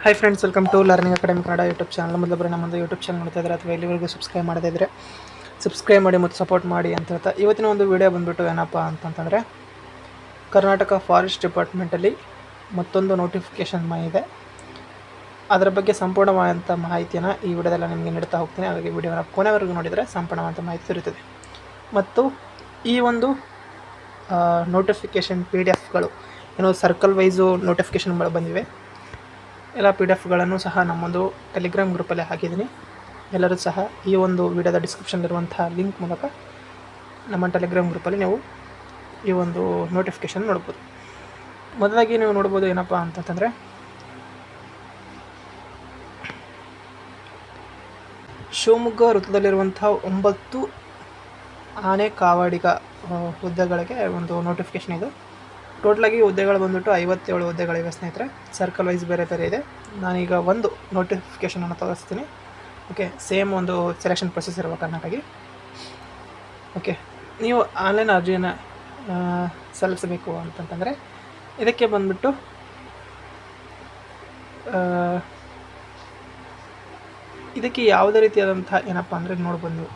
Hi friends, welcome to learning academy Kannada YouTube channel. ಮೊದಲೊಬ್ಬರು ನಮ್ಮದು YouTube channel ನೋಡ್ತಾ ಇದ್ದಾರೆ ಅಥವಾ ಇಲ್ಲಿವರೆಗೂ ಸಬ್ಸ್ಕ್ರೈಬ್ ಮಾಡದೇ ಇದ್ದರೆ ಸಬ್ಸ್ಕ್ರೈಬ್ ಮಾಡಿ ಮತ್ತು ಸಪೋರ್ಟ್ ಮಾಡಿ ಅಂತ ಹೇಳ್ತಾ ಇವತ್ತಿನ ಒಂದು ವಿಡಿಯೋ ಬಂದುಬಿಟ್ಟು ಏನಪ್ಪ ಅಂತಂತಂದರೆ, ಕರ್ನಾಟಕ ಫಾರೆಸ್ಟ್ ಡಿಪಾರ್ಟ್ಮೆಂಟಲ್ಲಿ ಮತ್ತೊಂದು ನೋಟಿಫಿಕೇಷನ್ ಇದೆ. ಅದರ ಬಗ್ಗೆ ಸಂಪೂರ್ಣವಾದಂಥ ಮಾಹಿತಿಯನ್ನು ಈ ವಿಡಿಯೋದಲ್ಲಿ ನಿಮಗೆ ನೀಡ್ತಾ ಹೋಗ್ತೀನಿ. ಹಾಗಾಗಿ ವಿಡಿಯೋನ ಕೊನೆವರೆಗೂ ನೋಡಿದರೆ ಸಂಪೂರ್ಣವಾದಂಥ ಮಾಹಿತಿ ಇರುತ್ತದೆ. ಮತ್ತು ಈ ಒಂದು ನೋಟಿಫಿಕೇಷನ್ PDF ಏನೋ ಸರ್ಕಲ್ ವೈಸು ನೋಟಿಫಿಕೇಷನ್ಗಳು ಬಂದಿವೆ. ಎಲ್ಲ PDF ಸಹ ನಮ್ಮೊಂದು ಟೆಲಿಗ್ರಾಮ್ ಗ್ರೂಪಲ್ಲಿ ಹಾಕಿದ್ದೀನಿ. ಎಲ್ಲರೂ ಸಹ ಈ ಒಂದು ವಿಡಿಯೋದ ಡಿಸ್ಕ್ರಿಪ್ಷನ್ಲಿರುವಂಥ ಲಿಂಕ್ ಮೂಲಕ ನಮ್ಮ ಟೆಲಿಗ್ರಾಮ್ ಗ್ರೂಪಲ್ಲಿ ನೀವು ಈ ಒಂದು ನೋಟಿಫಿಕೇಷನ್ ನೋಡ್ಬೋದು. ಮೊದಲಾಗಿ ನೀವು ನೋಡ್ಬೋದು ಏನಪ್ಪ ಅಂತಂತಂದರೆ, ಶಿವಮೊಗ್ಗ ವೃತ್ತದಲ್ಲಿರುವಂಥ 9 ಆನೆ ಕಾವಾಡಿಗ ಹುದ್ದೆಗಳಿಗೆ ಒಂದು ನೋಟಿಫಿಕೇಷನ್ ಇದು. ಟೋಟಲಾಗಿ ಹುದ್ದೆಗಳು ಬಂದುಬಿಟ್ಟು 57 ಹುದ್ದೆಗಳಿವೆ ಸ್ನೇಹಿತರೆ. ಸರ್ಕಲ್ ವೈಸ್ ಬೇರೆ ಬೇರೆ ಇದೆ. ನಾನೀಗ ಒಂದು ನೋಟಿಫಿಕೇಷನನ್ನು ತೋರಿಸ್ತೀನಿ. ಓಕೆ, ಸೇಮ್ ಒಂದು ಸೆಲೆಕ್ಷನ್ ಪ್ರೊಸೆಸ್ ಇರುವ ಕಾರಣಕ್ಕಾಗಿ ಓಕೆ, ನೀವು ಆನ್ಲೈನ್ ಅರ್ಜಿಯನ್ನು ಸಲ್ಲಿಸಬೇಕು ಅಂತಂತಂದರೆ ಇದಕ್ಕೆ ಬಂದುಬಿಟ್ಟು ಇದಕ್ಕೆ ಯಾವುದೇ ರೀತಿಯಾದಂಥ ಏನಪ್ಪ ಅಂದರೆ ನೋಡ್ಬೋದು ನೀವು,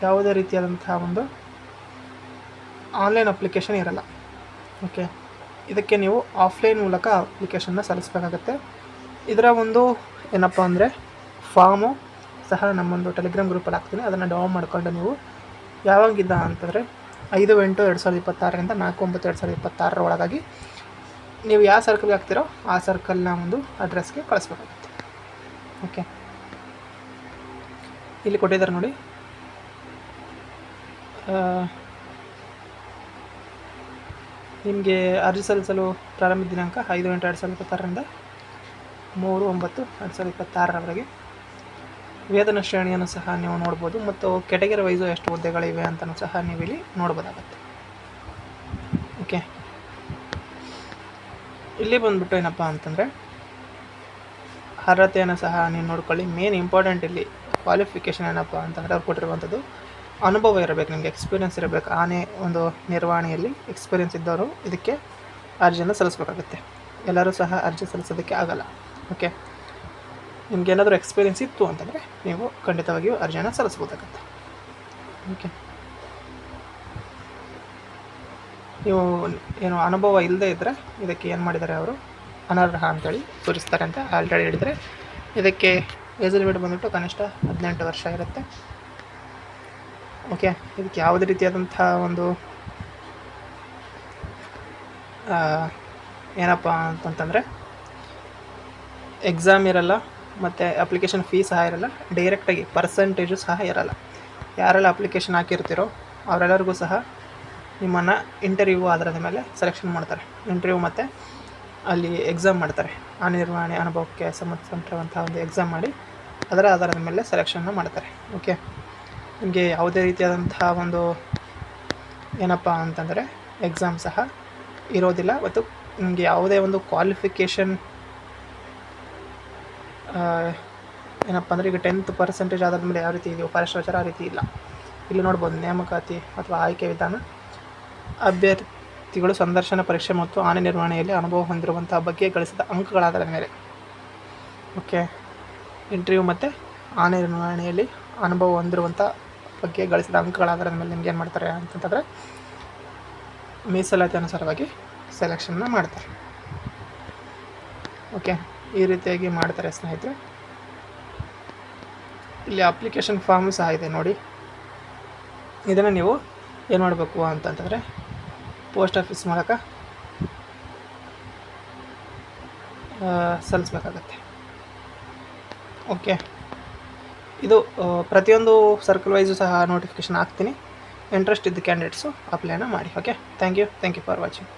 ಯಾವುದೇ ರೀತಿಯಾದಂಥ ಒಂದು ಆನ್ಲೈನ್ ಅಪ್ಲಿಕೇಶನ್ ಇರಲ್ಲ. ಓಕೆ, ಇದಕ್ಕೆ ನೀವು ಆಫ್ಲೈನ್ ಮೂಲಕ ಅಪ್ಲಿಕೇಶನ್ನ ಸಲ್ಲಿಸಬೇಕಾಗತ್ತೆ. ಇದರ ಒಂದು ಏನಪ್ಪ ಅಂದರೆ ಫಾರ್ಮು ಸಹ ನಮ್ಮೊಂದು ಟೆಲಿಗ್ರಾಮ್ ಗ್ರೂಪಲ್ಲಿ ಹಾಕ್ತೀನಿ. ಅದನ್ನು ಡೌನ್ಲೋಡ್ ಮಾಡಿಕೊಂಡು ನೀವು ಯಾವಾಗಿದ್ದ ಅಂತಂದರೆ 5/8/2026 4/9/2026 ಒಳಗಾಗಿ ನೀವು ಯಾವ ಸರ್ಕಲ್ಗೆ ಹಾಕ್ತಿರೋ ಆ ಸರ್ಕಲ್ನ ಒಂದು ಅಡ್ರೆಸ್ಗೆ ಕಳಿಸ್ಬೇಕಾಗುತ್ತೆ. ಓಕೆ, ಇಲ್ಲಿ ಕೊಟ್ಟಿದ್ದಾರೆ ನೋಡಿ. ನಿಮಗೆ ಅರ್ಜಿ ಸಲ್ಲಿಸಲು ಪ್ರಾರಂಭ ದಿನಾಂಕ 5/8/2026 3/9/2026 ವೇತನ ಶ್ರೇಣಿಯನ್ನು ಸಹ ನೀವು ನೋಡ್ಬೋದು. ಮತ್ತು ಕೆಟಗರಿ ವೈಸು ಎಷ್ಟು ಹುದ್ದೆಗಳಿವೆ ಅಂತಲೂ ಸಹ ನೀವು ಇಲ್ಲಿ ನೋಡ್ಬೋದಾಗತ್ತೆ. ಓಕೆ, ಇಲ್ಲಿ ಬಂದುಬಿಟ್ಟು ಏನಪ್ಪ ಅಂತಂದರೆ ಅರ್ಹತೆಯನ್ನು ಸಹ ನೀವು ನೋಡ್ಕೊಳ್ಳಿ. ಮೇನ್ ಇಂಪಾರ್ಟೆಂಟ್ ಇಲ್ಲಿ ಕ್ವಾಲಿಫಿಕೇಷನ್ ಏನಪ್ಪ ಅಂತಂದರೆ ಅವ್ರು ಕೊಟ್ಟಿರುವಂಥದ್ದು ಅನುಭವ ಇರಬೇಕು, ನಿಮಗೆ ಎಕ್ಸ್ಪೀರಿಯೆನ್ಸ್ ಇರಬೇಕು. ಆನೆ ಒಂದು ನಿರ್ವಹಣೆಯಲ್ಲಿ ಎಕ್ಸ್ಪೀರಿಯೆನ್ಸ್ ಇದ್ದವರು ಇದಕ್ಕೆ ಅರ್ಜಿಯನ್ನು ಸಲ್ಲಿಸಬೇಕಾಗುತ್ತೆ. ಎಲ್ಲರೂ ಸಹ ಅರ್ಜಿ ಸಲ್ಲಿಸೋದಕ್ಕೆ ಆಗಲ್ಲ. ಓಕೆ, ನಿಮಗೇನಾದರೂ ಎಕ್ಸ್ಪೀರಿಯೆನ್ಸ್ ಇತ್ತು ಅಂತಂದರೆ ನೀವು ಖಂಡಿತವಾಗಿಯೂ ಅರ್ಜಿಯನ್ನು ಸಲ್ಲಿಸ್ಬೋದಾಗತ್ತೆ. ಓಕೆ, ನೀವು ಏನು ಅನುಭವ ಇಲ್ಲದೆ ಇದ್ದರೆ ಇದಕ್ಕೆ ಏನು ಮಾಡಿದ್ದಾರೆ ಅವರು ಅನರ್ಹ ಅಂತೇಳಿ ತೋರಿಸ್ತಾರೆ ಅಂತ ಆಲ್ರೆಡಿ ಹೇಳಿದರೆ. ಇದಕ್ಕೆ ಏಜ್ ಲಿಮಿಟ್ ಬಂದುಬಿಟ್ಟು ಕನಿಷ್ಠ 18 ವರ್ಷ ಇರುತ್ತೆ. ಓಕೆ, ಇದಕ್ಕೆ ಯಾವುದೇ ರೀತಿಯಾದಂಥ ಒಂದು ಏನಪ್ಪ ಅಂತಂತಂದರೆ ಎಕ್ಸಾಮ್ ಇರಲ್ಲ ಮತ್ತು ಅಪ್ಲಿಕೇಶನ್ ಫೀ ಸಹ ಇರಲ್ಲ. ಡೈರೆಕ್ಟಾಗಿ ಪರ್ಸೆಂಟೇಜು ಸಹ ಇರಲ್ಲ. ಯಾರೆಲ್ಲ ಅಪ್ಲಿಕೇಶನ್ ಹಾಕಿರ್ತೀರೋ ಅವರೆಲ್ಲರಿಗೂ ಸಹ ನಿಮ್ಮನ್ನು ಇಂಟರ್ವ್ಯೂ ಆಧಾರದ ಮೇಲೆ ಸೆಲೆಕ್ಷನ್ ಮಾಡ್ತಾರೆ. ಇಂಟರ್ವ್ಯೂ ಮತ್ತು ಅಲ್ಲಿ ಎಕ್ಸಾಮ್ ಮಾಡ್ತಾರೆ. ಆ ನಿರ್ವಹಣೆ ಅನುಭವಕ್ಕೆ ಸಂಬಂಧಪಟ್ಟಿರುವಂಥ ಒಂದು ಎಕ್ಸಾಮ್ ಮಾಡಿ ಅದರ ಆಧಾರದ ಮೇಲೆ ಸೆಲೆಕ್ಷನ್ನ ಮಾಡ್ತಾರೆ. ಓಕೆ, ನಿಮಗೆ ಯಾವುದೇ ರೀತಿಯಾದಂಥ ಒಂದು ಏನಪ್ಪ ಅಂತಂದರೆ ಎಕ್ಸಾಮ್ ಸಹ ಇರೋದಿಲ್ಲ. ಮತ್ತು ನಿಮಗೆ ಯಾವುದೇ ಒಂದು ಕ್ವಾಲಿಫಿಕೇಷನ್ ಏನಪ್ಪ ಅಂದರೆ ಈಗ 10% ಆಧಾರದ ಮೇಲೆ ಯಾವ ರೀತಿ ಇದೆಯೋ ಫಾರೆಸ್ಟ್ ಆ ರೀತಿ ಇಲ್ಲ. ಇಲ್ಲಿ ನೋಡ್ಬೋದು ನೇಮಕಾತಿ ಅಥವಾ ಆಯ್ಕೆ ವಿಧಾನ. ಅಭ್ಯರ್ಥಿಗಳು ಸಂದರ್ಶನ ಪರೀಕ್ಷೆ ಮತ್ತು ಆನೆ ನಿರ್ವಹಣೆಯಲ್ಲಿ ಅನುಭವ ಹೊಂದಿರುವಂಥ ಬಗ್ಗೆ ಗಳಿಸಿದ ಅಂಕಗಳ ಆಧಾರದ ಮೇಲೆ. ಓಕೆ, ಇಂಟರ್ವ್ಯೂ ಮತ್ತು ಆನೆ ನಿರ್ವಹಣೆಯಲ್ಲಿ ಅನುಭವ ಹೊಂದಿರುವಂಥ ಬಗ್ಗೆ ಗಳಿಸಿದ ಅಂಕಗಳ ಆಧಾರದ ಮೇಲೆ ನಿಮ್ಗೆ ಏನು ಮಾಡ್ತಾರೆ ಅಂತಂತಂದರೆ ಮೀಸಲಾತಿ ಅನುಸಾರವಾಗಿ ಸೆಲೆಕ್ಷನ್ನ ಮಾಡ್ತಾರೆ. ಓಕೆ, ಈ ರೀತಿಯಾಗಿ ಮಾಡ್ತಾರೆ ಸ್ನೇಹಿತರೆ. ಇಲ್ಲಿ ಅಪ್ಲಿಕೇಶನ್ ಫಾರ್ಮ್ ಸಹ ಇದೆ ನೋಡಿ. ಇದನ್ನು ನೀವು ಏನು ಮಾಡಬೇಕು ಅಂತಂತಂದರೆ ಪೋಸ್ಟ್ ಆಫೀಸ್ ಮೂಲಕ ಸಲ್ಲಿಸಬೇಕಾಗತ್ತೆ. ಓಕೆ, ಇದು ಪ್ರತಿಯೊಂದು ಸರ್ಕಲ್ ವೈಸು ಸಹ ನೋಟಿಫಿಕೇಷನ್ ಹಾಕ್ತೀನಿ. ಇಂಟ್ರೆಸ್ಟ್ ಇದ್ದ ಕ್ಯಾಂಡಿಡೇಟ್ಸು ಅಪ್ಲೈನ ಮಾಡಿ. Okay, thank you for watching.